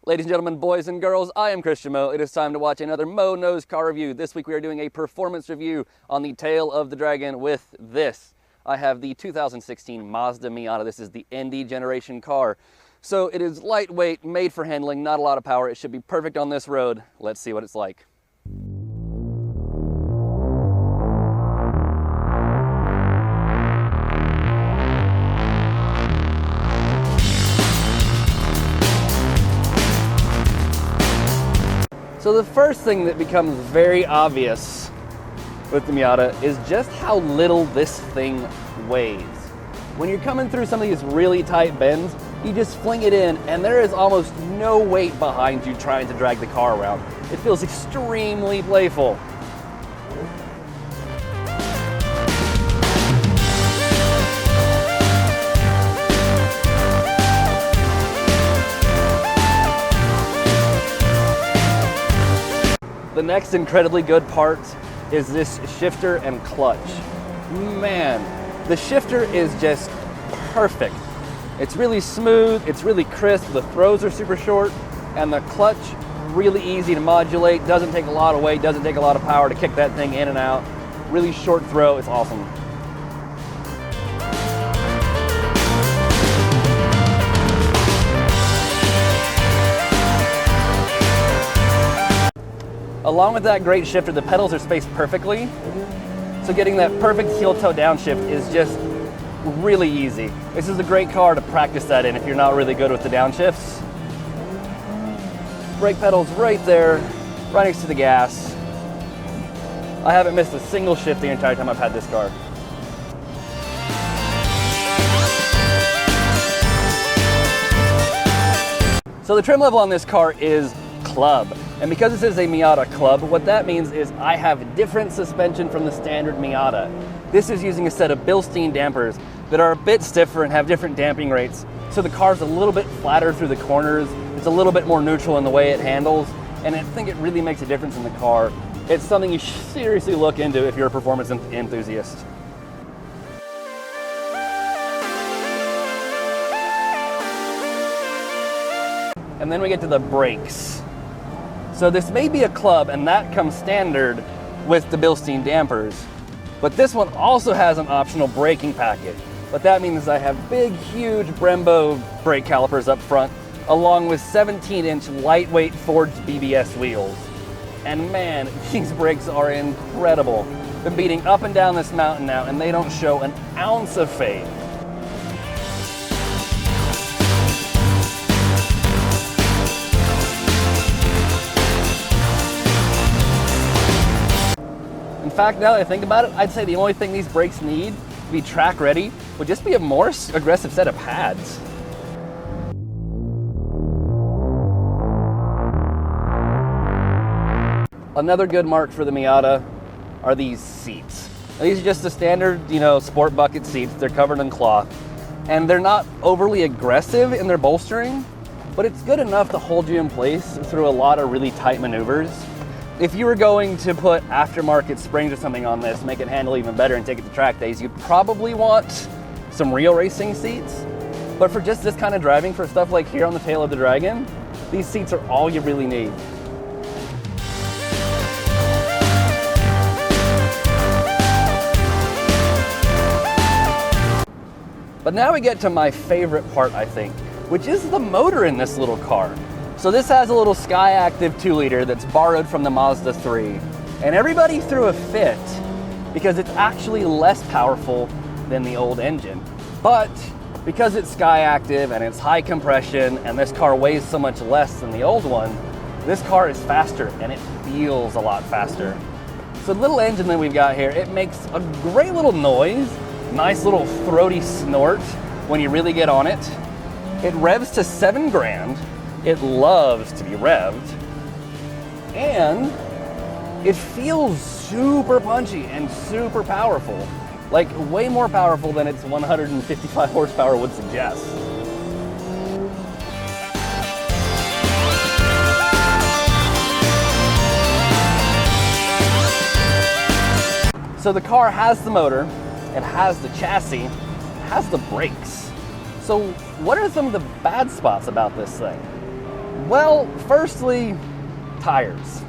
Ladies and gentlemen, boys and girls, I am Christian Moe. It is time to watch another Moe Knows Car review. This week we are doing a performance review on the Tail of the Dragon with this. I have the 2016 Mazda Miata. This is the ND generation car. So it is lightweight, made for handling, not a lot of power. It should be perfect on this road. Let's see what it's like. So the first thing that becomes very obvious with the Miata is just how little this thing weighs. When you're coming through some of these really tight bends, you just fling it in and there is almost no weight behind you trying to drag the car around. It feels extremely playful. The next incredibly good part is this shifter and clutch. Man, the shifter is just perfect. It's really smooth, it's really crisp, the throws are super short, and the clutch really easy to modulate, doesn't take a lot of weight, doesn't take a lot of power to kick that thing in and out. Really short throw, it's awesome. Along with that great shifter, the pedals are spaced perfectly. So getting that perfect heel toe downshift is just really easy. This is a great car to practice that in if you're not really good with the downshifts. Brake pedals right there, right next to the gas. I haven't missed a single shift the entire time I've had this car. So the trim level on this car is Club. And because this is a Miata Club, what that means is I have different suspension from the standard Miata. This is using a set of Bilstein dampers that are a bit stiffer and have different damping rates. So the car's a little bit flatter through the corners. It's a little bit more neutral in the way it handles. And I think it really makes a difference in the car. It's something you should seriously look into if you're a performance enthusiast. And then we get to the brakes. So this may be a Club, and that comes standard with the Bilstein dampers. But this one also has an optional braking package. What that means is I have big, huge Brembo brake calipers up front, along with 17-inch lightweight forged BBS wheels. And man, these brakes are incredible. Been beating up and down this mountain now, and they don't show an ounce of fade. In fact, now that I think about it, I'd say the only thing these brakes need to be track ready would just be a more aggressive set of pads. Another good mark for the Miata are these seats. Now, these are just the standard, sport bucket seats. They're covered in cloth, and they're not overly aggressive in their bolstering, but it's good enough to hold you in place through a lot of really tight maneuvers. If you were going to put aftermarket springs or something on this, make it handle even better and take it to track days, you'd probably want some real racing seats. But for just this kind of driving, for stuff like here on the Tail of the Dragon, these seats are all you really need. But now we get to my favorite part, I think, which is the motor in this little car. So this has a little Skyactiv 2-liter that's borrowed from the Mazda 3. And everybody threw a fit because it's actually less powerful than the old engine. But because it's Skyactiv and it's high compression and this car weighs so much less than the old one, this car is faster and it feels a lot faster. So the little engine that we've got here, it makes a great little noise, nice little throaty snort when you really get on it. It revs to 7 grand. It loves to be revved, and it feels super punchy and super powerful, like way more powerful than its 155 horsepower would suggest. So the car has the motor, it has the chassis, it has the brakes. So what are some of the bad spots about this thing? Well, firstly, tires.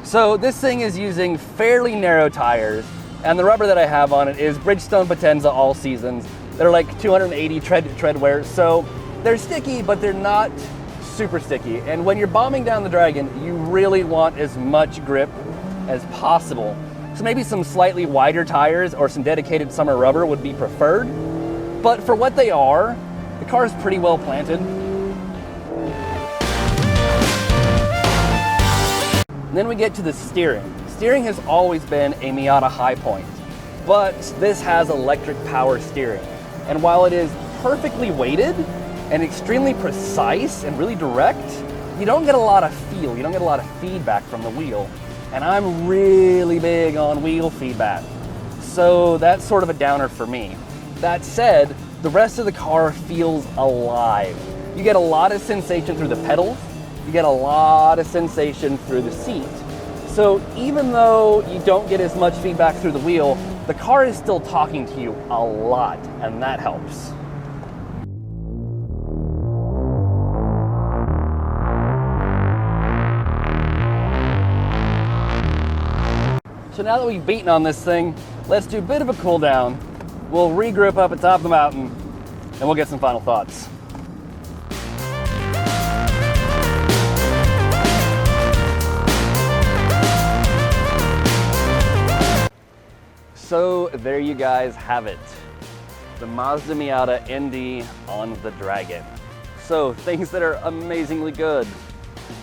So this thing is using fairly narrow tires, and the rubber that I have on it is Bridgestone Potenza All Seasons. They're like 280 tread wear, so they're sticky, but they're not super sticky. And when you're bombing down the Dragon, you really want as much grip as possible. So maybe some slightly wider tires or some dedicated summer rubber would be preferred. But for what they are, the car is pretty well planted. And then we get to the steering. Steering has always been a Miata high point, but this has electric power steering. And while it is perfectly weighted and extremely precise and really direct, you don't get a lot of feel, you don't get a lot of feedback from the wheel. And I'm really big on wheel feedback, so that's sort of a downer for me. That said, the rest of the car feels alive. You get a lot of sensation through the pedals, you get a lot of sensation through the seat. So even though you don't get as much feedback through the wheel, the car is still talking to you a lot, and that helps. So now that we've beaten on this thing, let's do a bit of a cool down. We'll regroup up at top of the mountain, and we'll get some final thoughts. So there you guys have it. The Mazda Miata ND on the Dragon. So things that are amazingly good.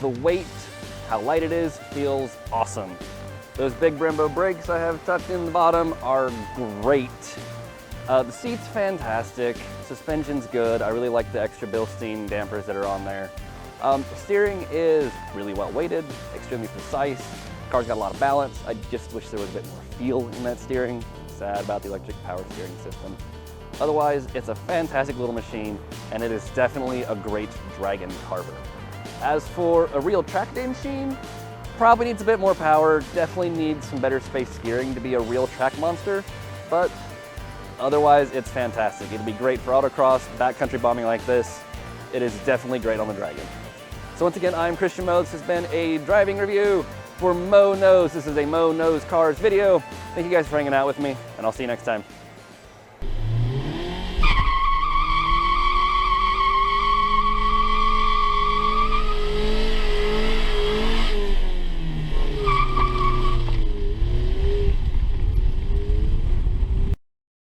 The weight, how light it is, feels awesome. Those big Brembo brakes I have tucked in the bottom are great. The seat's fantastic, suspension's good. I really like the extra Bilstein dampers that are on there. Steering is really well weighted, extremely precise. Car's got a lot of balance. I just wish there was a bit more feel in that steering. Sad about the electric power steering system. Otherwise, it's a fantastic little machine, and it is definitely a great Dragon carver. As for a real track day machine, probably needs a bit more power, definitely needs some better space steering to be a real track monster, but otherwise it's fantastic. It'd be great for autocross, backcountry bombing like this. It is definitely great on the Dragon. So once again, I'm Christian Moe. This has been a driving review for Moe Knows. This is a Moe Knows Cars video. Thank you guys for hanging out with me, and I'll see you next time.